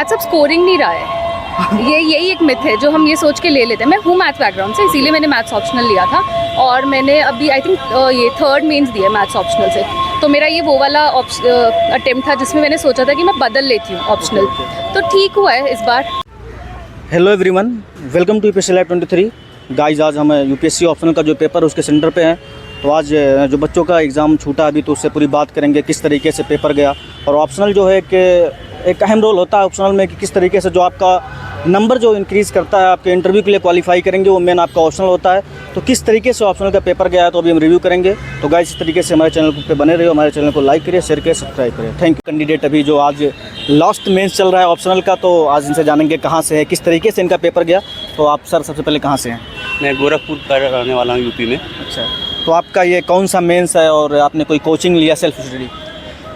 Maths अब scoring नहीं रहा है। यही एक मिथ है जो हम ये सोच के ले लेते हैं। मैं हूँ मैथ्स बैकग्राउंड से, इसीलिए मैंने मैथ्स ऑप्शनल लिया था और मैंने अभी आई थिंक ये 3rd मेंस दिया मैथ्स ऑप्शनल से। तो मेरा ये वो वाला अटेम्प्ट था जिसमें मैंने सोचा था कि मैं बदल लेती हूँ ऑप्शनल, तो ठीक हुआ है इस बार। Hello everyone, welcome to UPSC live 23। Guys, आज हम यूपीएससी ऑप्शनल का जो पेपर उसके सेंटर पे हैं। तो आज जो बच्चों का एग्ज़ाम छूटा अभी, तो उससे पूरी बात करेंगे किस तरीके से पेपर गया। और ऑप्शनल जो है कि एक अहम रोल होता है ऑप्शनल में कि किस तरीके से जो आपका नंबर जो इंक्रीज़ करता है आपके इंटरव्यू के लिए क्वालिफाई करेंगे, वो मेन आपका ऑप्शनल होता है। तो किस तरीके से ऑप्शनल का पेपर गया है तो अभी हम रिव्यू करेंगे। तो गाइस, इस तरीके से हमारे चैनल पे बने रहिए, हमारे चैनल को लाइक करिए, शेयर करिए, सब्सक्राइब करिए। Thank you. कैंडिडेट अभी जो आज लास्ट मेंस चल रहा है ऑप्शनल का, तो आज इनसे जानेंगे कहाँ से है, किस तरीके से इनका पेपर गया। तो आप सर सबसे पहले कहाँ से हैं? मैं गोरखपुर का रहने वाला हूँ, यूपी में। अच्छा, तो आपका ये कौन सा मेंस है और आपने कोई कोचिंग लिया, सेल्फ स्टडी?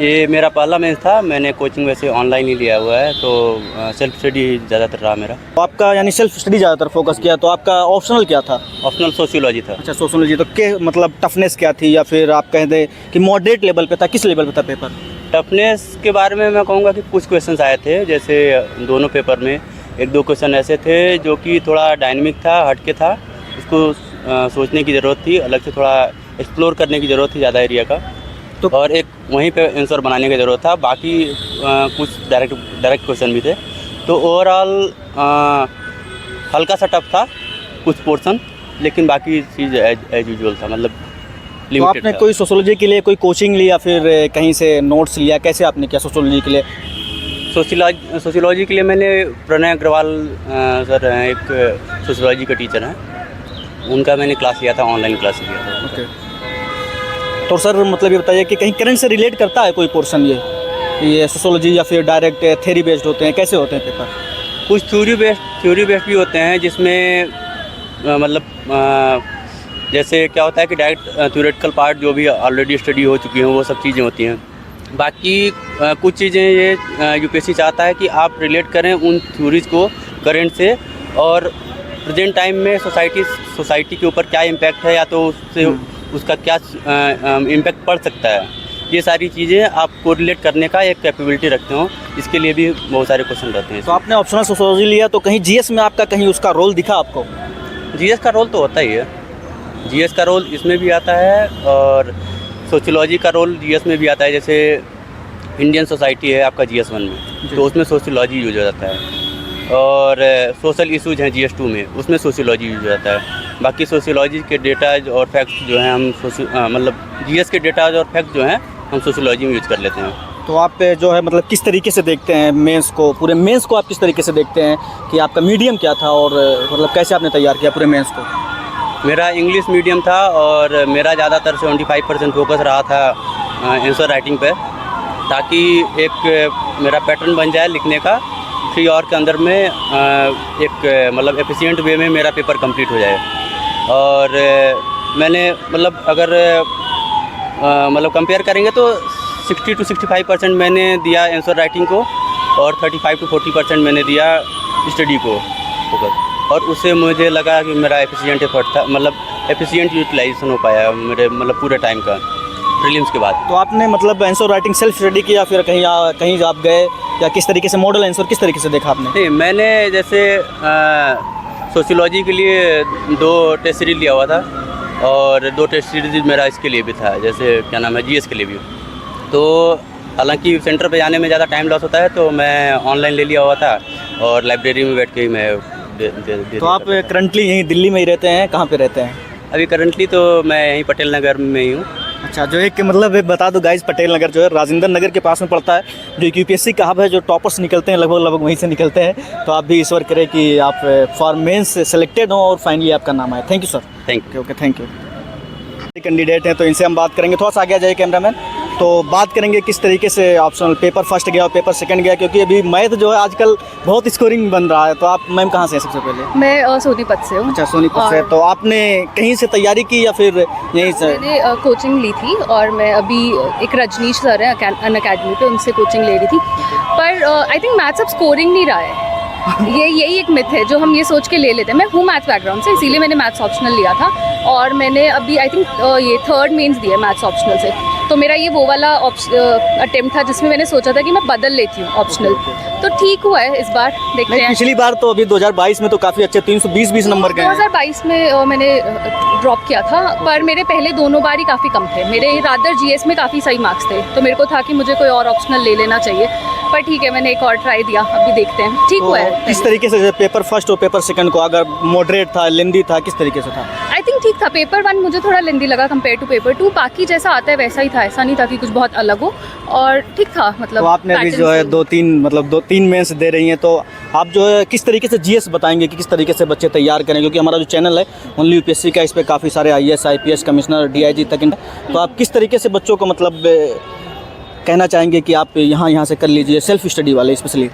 ये मेरा पहला मेंस था। मैंने कोचिंग वैसे ऑनलाइन ही लिया हुआ है, तो सेल्फ स्टडी ज़्यादातर रहा मेरा। तो आपका यानी सेल्फ स्टडी ज़्यादातर फोकस किया, तो आपका ऑप्शनल क्या था? ऑप्शनल सोशियोलॉजी था। अच्छा, सोशियोलॉजी। तो के मतलब टफनेस क्या थी, या फिर आप कह दें कि मॉडरेट लेवल पे था, किस लेवल पे था पेपर? टफनेस के बारे में मैं कहूँगा कि कुछ क्वेश्चंस आए थे, जैसे दोनों पेपर में 1-2 क्वेश्चन ऐसे थे जो कि थोड़ा डायनेमिक था, हटके था। उसको सोचने की ज़रूरत थी, अलग से थोड़ा एक्सप्लोर करने की ज़रूरत थी ज़्यादा एरिया का। तो और एक वहीं पे आंसर बनाने की ज़रूरत था। बाकी कुछ डायरेक्ट क्वेश्चन भी थे। तो ओवरऑल हल्का सा टफ था कुछ पोर्शन, लेकिन बाकी चीज़ एज यूजुअल था, मतलब तो आपने कोई सोशियोलॉजी के लिए कोई कोचिंग ली या फिर कहीं से नोट्स लिया, कैसे आपने किया सोशियोलॉजी के लिए? सोशियोलॉजी के लिए मैंने प्रणय अग्रवाल सर हैं, एक सोशियोलॉजी के टीचर हैं, उनका मैंने क्लास लिया था, ऑनलाइन क्लास लिया था। ओके। तो सर मतलब ये बताइए कि कहीं करंट से रिलेट करता है कोई पोर्शन ये सोशियोलॉजी, या फिर डायरेक्ट थ्योरी बेस्ड होते हैं, कैसे होते हैं पेपर? कुछ थ्योरी बेस्ड भी होते हैं, जिसमें मतलब जैसे क्या होता है कि डायरेक्ट थ्योरेटिकल पार्ट जो भी ऑलरेडी स्टडी हो चुकी हैं वो सब चीज़ें होती हैं। बाकी कुछ चीज़ें ये यूपीएससी चाहता है कि आप रिलेट करें उन थ्योरीज़ को करंट से, और प्रेजेंट टाइम में सोसाइटी के ऊपर क्या इम्पैक्ट है, या तो उससे उसका क्या इम्पैक्ट पड़ सकता है। ये सारी चीज़ें आपको रिलेट करने का एक कैपेबिलिटी रखते हो, इसके लिए भी बहुत सारे क्वेश्चन रहते हैं। तो आपने ऑप्शनल सोशियोलॉजी लिया, तो कहीं जीएस में आपका कहीं उसका रोल दिखा आपको? जीएस का रोल तो होता ही है, जीएस का रोल इसमें भी आता है, और सोशियोलॉजी का रोल जीएस में भी आता है। जैसे इंडियन सोसाइटी है आपका जीएस 1 में, तो उसमें सोशियोलॉजी यूज हो जाता है। और सोशल इशूज़ हैं जीएस 2 में, उसमें सोशियोलॉजी यूज हो जाता है। बाकी सोशियोलॉजी के डेटाज और फैक्ट्स जो हैं हम मतलब जीएस के डेटाज और फैक्ट्स जो हैं हम सोशियोलॉजी में यूज कर लेते हैं। तो आप जो है मतलब किस तरीके से देखते हैं मेंस को, पूरे मेंस को आप किस तरीके से देखते हैं कि आपका मीडियम क्या था, और मतलब कैसे आपने तैयार किया पूरे मेंस को? मेरा इंग्लिश मीडियम था, और मेरा ज़्यादातर 75% फोकस रहा था आंसर राइटिंग पे, ताकि एक मेरा पैटर्न बन जाए लिखने का। 3 आवर के अंदर में एक मतलब एफिशिएंट वे में मेरा पेपर कंप्लीट हो जाए। और मैंने मतलब अगर मतलब कंपेयर करेंगे तो 60 to 65% मैंने दिया आंसर राइटिंग को, और 35 to 40% मैंने दिया स्टडी को फोकस। और उससे मुझे लगा कि मेरा एफिशिएंट एफर्ट था, मतलब एफिशिएंट यूटिलाइजेशन हो पाया मेरे मतलब पूरे टाइम का प्रीलिम्स के बाद। तो आपने मतलब आंसर राइटिंग सेल्फ स्टडी किया, फिर कहीं आप गए, या किस तरीके से मॉडल आंसर किस तरीके से देखा आपने? नहीं, मैंने जैसे सोशियोलॉजी के लिए 2 टेस्ट सीरीज लिया हुआ था, और 2 टेस्ट सीरीज मेरा इसके लिए भी था, जैसे क्या नाम है जीएस के लिए भी। तो हालांकि सेंटर पे जाने में ज़्यादा टाइम लॉस होता है, तो मैं ऑनलाइन ले लिया हुआ था, और लाइब्रेरी में बैठ के ही मैं तो आप करंटली यहीं दिल्ली में ही रहते हैं, कहाँ पे रहते हैं अभी? करंटली तो मैं यहीं पटेल नगर में ही हूँ। अच्छा, जो एक मतलब बता दो गाइस, पटेल नगर जो है राजेंद्र नगर के पास में पड़ता है, जो यूपीएससी का हब है, जो टॉपर्स निकलते हैं लगभग वहीं से निकलते हैं। तो आप भी ईश्वर करें कि आप फॉर मेंस सेलेक्टेड हो और फाइनली आपका नाम आया। Thank you sir. Thank you. Okay, thank you. Candidate हैं तो इनसे हम बात करेंगे, थोड़ा सा आगे आ जाइए कैमरामैन। तो बात करेंगे किस तरीके से ऑप्शनल पेपर फर्स्ट गया और पेपर सेकंड गया, क्योंकि अभी मैथ जो है आजकल बहुत स्कोरिंग बन रहा है। तो आप मैम कहाँ से हैं सबसे पहले? मैं सोनीपत से हूँ। अच्छा, सोनीपत से। तो आपने कहीं से तैयारी की या फिर यहीं से? मैंने कोचिंग ली थी, और मैं अभी एक रजनीश सर है अन अकेडमी पे, उनसे कोचिंग ले रही थी। पर आई थिंक मैथ्स अब स्कोरिंग नहीं रहा है। यही एक मिथ है जो हम ये सोच के ले लेते हैं। मैं हूँ मैथ्स बैकग्राउंड से, इसीलिए मैंने मैथ्स ऑप्शनल लिया था और मैंने अभी आई थिंक ये 3rd मेंस दिया मैथ्स ऑप्शनल से। तो मेरा ये वो वाला अटेम्प्ट था जिसमें मैंने सोचा था कि मैं बदल लेती हूँ ऑप्शनल। तो ठीक हुआ है इस बार, देखते नहीं, हैं। पिछली बार तो अभी 2022 में तो काफ़ी अच्छे 320 नंबर गए हैं। 2022 में मैंने ड्रॉप किया था, पर मेरे पहले दोनों बार ही काफ़ी कम थे। मेरे रादर जीएस में काफ़ी सही मार्क्स थे, तो मेरे को था कि मुझे कोई और ऑप्शनल ले लेना चाहिए। पर ठीक है, मैंने एक और ट्राई दिया, अभी देखते हैं। ठीक हुआ है। तो किस तरीके से पेपर फर्स्ट और पेपर सेकंड को, अगर मॉडरेट था, लेंदी था, किस तरीके से था? आई थिंक ठीक था। पेपर 1 मुझे थोड़ा लेंदी लगा कंपेयर टू पेपर 2। बाकी जैसा आता है वैसा ही था, ऐसा नहीं था कि कुछ बहुत अलग हो, और ठीक था। मतलब तो आपने अभी pattern जो है same। 2-3 मेंस दे रही हैं, तो आप जो है किस तरीके से जीएस बताएंगे कि किस तरीके से बच्चे तैयार करें? क्योंकि हमारा जो चैनल है ओनली यूपीएससी का, इस पे काफ़ी सारे आईएएस, आईपीएस, कमिश्नर, डीआईजी तक, तो आप किस तरीके से बच्चों को मतलब कहना चाहेंगे कि आप यहाँ से कर लीजिए, सेल्फ स्टडी वाले स्पेशली?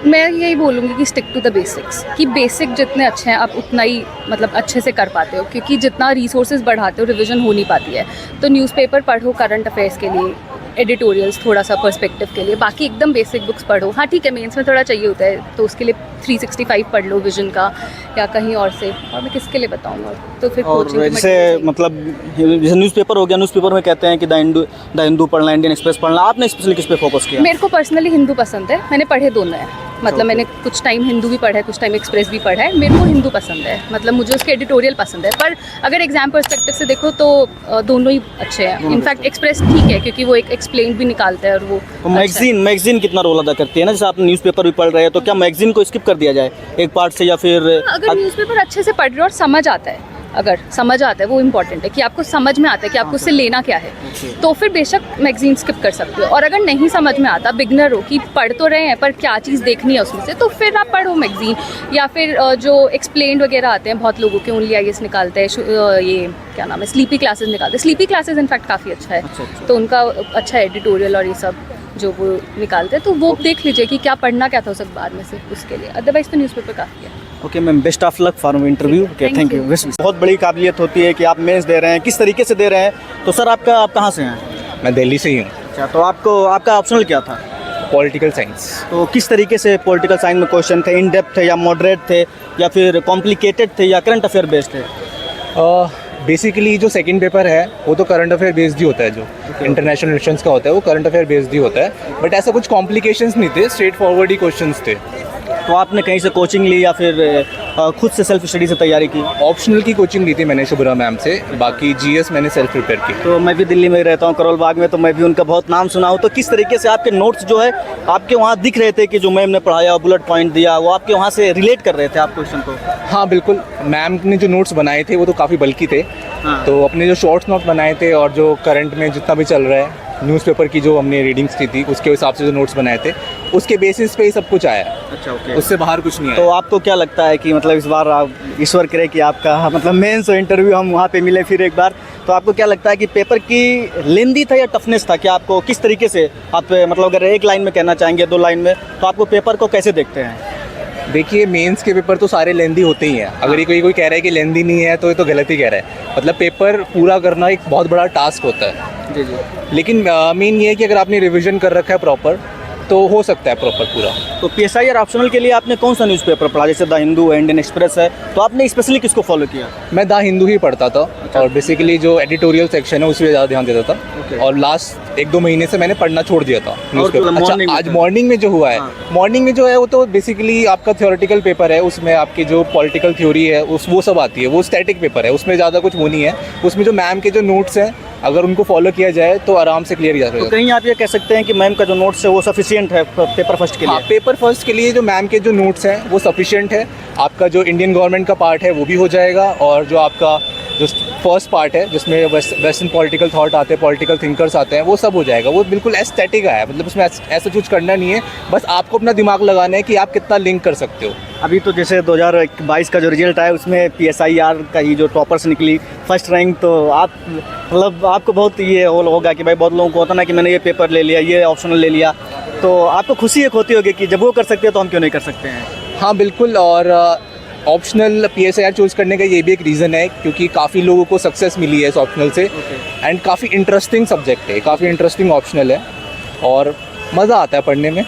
मैं यही बोलूँगी कि स्टिक टू द बेसिक्स, कि बेसिक जितने अच्छे हैं आप उतना ही मतलब अच्छे से कर पाते हो, क्योंकि जितना रिसोर्सेज बढ़ाते हो रिवीजन हो नहीं पाती है। तो न्यूज़पेपर पढ़ो करंट अफेयर्स के लिए, एडिटोरियल्स थोड़ा सा पर्सपेक्टिव के लिए, बाकी एकदम बेसिक बुक्स पढ़ो। हाँ ठीक है, मेंस में थोड़ा चाहिए होता है, तो उसके लिए 365 पढ़ लो विजन का या कहीं और से, और मैं किसके लिए बताऊँगा? तो फिर और कोचिंग जैसे मतलब जैसे न्यूज़पेपर हो गया, न्यूज़पेपर में कहते हैं कि द हिंदू पढ़ना, इंडियन एक्सप्रेस पढ़ना, आपने स्पेशली किस पे फोकस किया? मेरे को पर्सनली हिंदू पसंद है, मैंने पढ़े दोनों हैं। मतलब मैंने कुछ टाइम हिंदू भी पढ़ा है, कुछ टाइम एक्सप्रेस भी पढ़ा है। मेरे को हिंदू पसंद है, मतलब मुझे उसके एडिटोरियल पसंद है। पर अगर एग्जाम पर्सपेक्टिव से देखो तो दोनों ही अच्छे हैं। इनफैक्ट एक्सप्रेस ठीक है, क्योंकि वो एक एक्सप्लेन भी निकालता है, और वो तो मैगजीन कितना रोल अदा करती है ना? जैसे आप न्यूज़पेपर भी पढ़ रहे हैं, तो क्या मैगजीन को स्किप कर दिया जाए एक पार्ट से, या फिर अगर न्यूज़पेपर अच्छे से पढ़ रहे हो और समझ आता है, अगर समझ आता है, वो इम्पॉर्टेंट है कि आपको समझ में आता है कि आपको उससे लेना क्या है, तो फिर बेशक मैगजीन स्किप कर सकते हो। और अगर नहीं समझ में आता, बिगनर हो कि पढ़ तो रहे हैं पर क्या चीज़ देखनी है उसमें से, तो फिर आप पढ़ो मैगजीन। या फिर जो एक्सप्लेन्ड वगैरह आते हैं बहुत लोगों के, ओनली आईएएस निकालते हैं, ये क्या नाम है, स्लीपी क्लासेस निकालते हैं। स्लीपी क्लासेस इनफैक्ट काफ़ी अच्छा है, तो उनका अच्छा एडिटोरियल और ये सब जो वो निकालते हैं, तो वो देख लीजिए कि क्या पढ़ना क्या था उस अखबार में से, उसके लिए। अदरवाइज तो न्यूज़पेपर काफ़ी है। Okay ma'am, best of luck for interview. Okay, thank you. बहुत बड़ी काबिलियत होती है कि आप मेंस दे रहे हैं, किस तरीके से दे रहे हैं? तो सर आप कहाँ से हैं? मैं दिल्ली से ही हूँ। अच्छा, तो आपका ऑप्शनल क्या था? Political science. तो किस तरीके से पॉलिटिकल साइंस में क्वेश्चन थे? इन डेप्थ थे या मॉडरेट थे या फिर कॉम्प्लिकेटेड थे या करंट अफेयर बेस्ड थे? बेसिकली जो सेकंड पेपर है वो तो करंट अफेयर बेस्ड ही होता है, जो इंटरनेशनल रिलेशंस का होता है वो करंट अफेयर बेस्ड ही होता है। बट ऐसा कुछ कॉम्प्लिकेशंस नहीं थे, स्ट्रेट फॉरवर्ड ही क्वेश्चंस थे। तो आपने कहीं से कोचिंग ली या फिर खुद से सेल्फ स्टडी से तैयारी की? ऑप्शनल की कोचिंग ली थी मैंने शुभ्रा मैम से, बाकी जीएस मैंने सेल्फ प्रिपेयर की। तो मैं भी दिल्ली में ही रहता हूँ, करोल बाग में, तो मैं भी उनका बहुत नाम सुना हूँ। तो किस तरीके से आपके नोट्स जो है आपके वहाँ दिख रहे थे कि जो मैम ने पढ़ाया, बुलेट पॉइंट दिया, वो आपके वहाँ से रिलेट कर रहे थे आप क्वेश्चन को? हाँ बिल्कुल, मैम ने जो नोट्स बनाए थे वो तो काफ़ी बल्कि थे। हाँ। तो अपने जो शॉर्ट्स नोट बनाए थे और जो करंट में जितना भी चल रहा है न्यूज़पेपर की जो हमने रीडिंग्स की थी उसके हिसाब से जो नोट्स बनाए थे उसके बेसिस पे ही सब कुछ आया। अच्छा, ओके। उससे बाहर कुछ नहीं आया। तो आपको क्या लगता है कि मतलब इस बार आप ईश्वर करे कि आपका मतलब मेंस और इंटरव्यू हम वहाँ पे मिले फिर एक बार, तो आपको क्या लगता है कि पेपर की लेंदी था या टफनेस था? क्या आपको किस तरीके से आप मतलब अगर एक लाइन में कहना चाहेंगे, 2 लाइन में, तो आपको पेपर को कैसे देखते हैं? देखिए, मेंस के पेपर तो सारे लेंदी होते ही हैं। अगर ये कोई कह रहा है कि लेंदी नहीं है तो ये तो गलत ही कह रहा है। मतलब पेपर पूरा करना एक बहुत बड़ा टास्क होता है। जी जी। लेकिन मेन ये है कि अगर आपने रिवीजन कर रखा है प्रॉपर तो हो सकता है प्रॉपर पूरा। तो पीएसआई और ऑप्शनल के लिए आपने कौन सा न्यूज़पेपर पढ़ा? जैसे द हिंदू, इंडियन एक्सप्रेस है, तो आपने स्पेशली किसको फॉलो किया? मैं द हिंदू ही पढ़ता था और बेसिकली जो एडिटोरियल सेक्शन है उस पर ज़्यादा ध्यान देता था। और लास्ट 1-2 महीने से मैंने पढ़ना छोड़ दिया था न्यूज़पेपर। अच्छा, आज मॉर्निंग में जो हुआ है, मॉर्निंग में जो है वो तो बेसिकली आपका थ्योरेटिकल पेपर है, उसमें आपकी जो पॉलिटिकल थ्योरी है वो सब आती है। वो स्टैटिक पेपर है, उसमें ज़्यादा कुछ वो नहीं है। उसमें जो मैम के जो नोट्स हैं अगर उनको फॉलो किया जाए तो आराम से क्लियर जा सकता है। तो कहीं आप ये कह सकते हैं कि मैम का जो नोट्स है वो सफिशिएंट है पेपर फर्स्ट के लिए? हाँ, पेपर फर्स्ट के लिए जो मैम के जो नोट्स हैं वो सफिशिएंट है। आपका जो इंडियन गवर्नमेंट का पार्ट है वो भी हो जाएगा, और जो आपका जो फर्स्ट पार्ट है जिसमें वेस्टर्न पॉलिटिकल थॉट आते हैं, पॉलिटिकल थिंकर्स आते हैं, वो सब हो जाएगा। वो बिल्कुल एस्थेटिक है, मतलब उसमें ऐसा कुछ करना नहीं है। बस आपको अपना दिमाग लगाना है कि आप कितना लिंक कर सकते हो। अभी तो जैसे 2022 का जो रिजल्ट आया उसमें PSIR का ही जो टॉपर्स निकली फर्स्ट रैंक, तो आप मतलब आपको बहुत ये होगा कि भाई बहुत लोगों को होता ना कि मैंने ये पेपर ले लिया, ये ऑप्शनल ले लिया, तो आपको खुशी एक होती होगी कि जब वो कर सकते हैं तो हम क्यों नहीं कर सकते हैं? हाँ बिल्कुल, और ऑप्शनल PSIR चूज़ करने का ये भी एक रीज़न है क्योंकि काफ़ी लोगों को सक्सेस मिली है इस ऑप्शनल से। एंड काफ़ी इंटरेस्टिंग सब्जेक्ट है, काफ़ी इंटरेस्टिंग ऑप्शनल है और मज़ा आता है पढ़ने में।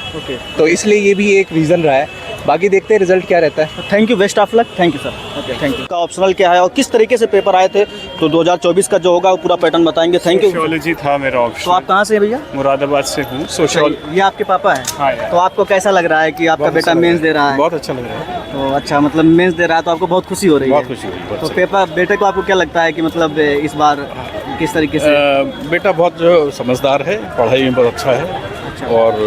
तो इसलिए ये भी एक रीज़न रहा है। बाकी देखते हैं रिजल्ट क्या रहता है। Thank you, best of luck. Thank you sir. Okay, thank you. का ऑप्शनल क्या है और किस तरीके से पेपर आए थे, तो 2024 का जो होगा वो पूरा पैटर्न बताएंगे। Thank you. सोशियोलॉजी था मेरा तो ऑप्शन। आप कहाँ से हैं भैया? मुरादाबाद से हूँ। सोशियोलॉजी। ये आपके पापा हैं? हाँ यार। तो आपको कैसा लग रहा है कि आपका बहुत बेटा अच्छा लग मेंस रहा दे रहा है? बहुत अच्छा लग रहा है। तो अच्छा, मतलब मेंस दे रहा है तो आपको बहुत खुशी हो रही है? बहुत खुशी हुई, बहुत तो सही। पेपर बेटे को आपको क्या लगता है कि मतलब इस बार किस तरीके से? बेटा बहुत जो समझदार है, पढ़ाई में बहुत अच्छा है और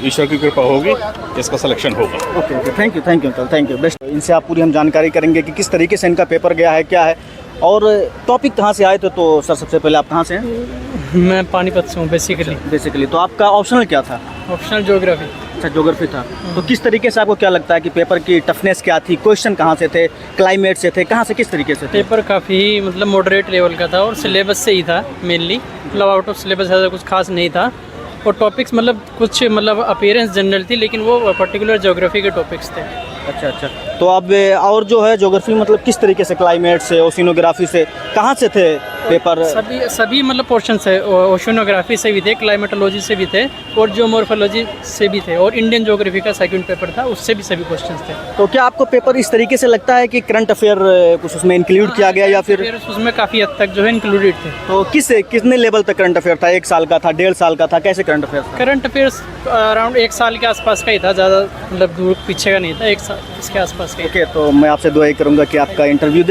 ईश्वर की कृपा होगी, इसका सिलेक्शन होगा। Okay okay, thank you uncle, thank you, best. इनसे आप पूरी हम जानकारी करेंगे कि किस तरीके से इनका पेपर गया है, क्या है और टॉपिक कहाँ से आए थे। तो सर सबसे पहले आप कहाँ से हैं? मैं पानीपत से हूँ बेसिकली तो आपका ऑप्शनल क्या था? Optional geography. अच्छा, ज्योग्राफी था। तो किस तरीके से आपको क्या लगता है कि पेपर की टफनेस क्या थी, क्वेश्चन कहाँ से थे, क्लाइमेट से थे, कहाँ से किस तरीके से थे? पेपर काफ़ी मतलब मॉडरेट लेवल का था और सिलेबस से ही था मेनली, मतलब आउट ऑफ सिलेबस ऐसा कुछ खास नहीं था। और टॉपिक्स मतलब कुछ मतलब अपीयरेंस जनरल थी, लेकिन वो पर्टिकुलर ज्योग्राफी के टॉपिक्स थे। अच्छा अच्छा, तो अब और जो है ज्योग्राफी मतलब किस तरीके से, क्लाइमेट से, ओशिनोग्राफी से, कहाँ से थे पेपर? सभी मतलब पोर्शन से, ओशिनोग्राफी से भी थे, क्लाइमेटोलॉजी से भी थे और जियोमॉर्फोलॉजी से भी थे और इंडियन ज्योग्राफी का सेकंड पेपर था, उससे भी सभी क्वेश्चंस थे। तो क्या आपको पेपर इस तरीके से लगता है कि करंट अफेयर कुछ उसमें इंक्लूड किया गया या फिर उसमें काफ़ी हद तक जो है इंक्लूडेड थे। तो कितने लेवल तक करंट अफेयर था? 1 साल का था, 1.5 साल का था, कैसे करंट अफेयर था? करंट अफेयर्स अराउंड 1 साल के आसपास का ही था, ज़्यादा मतलब दूर पीछे का नहीं था, 1 साल इसके आसपास का ही। ओके, तो मैं आपसे दुआ करूंगा कि आपका इंटरव्यू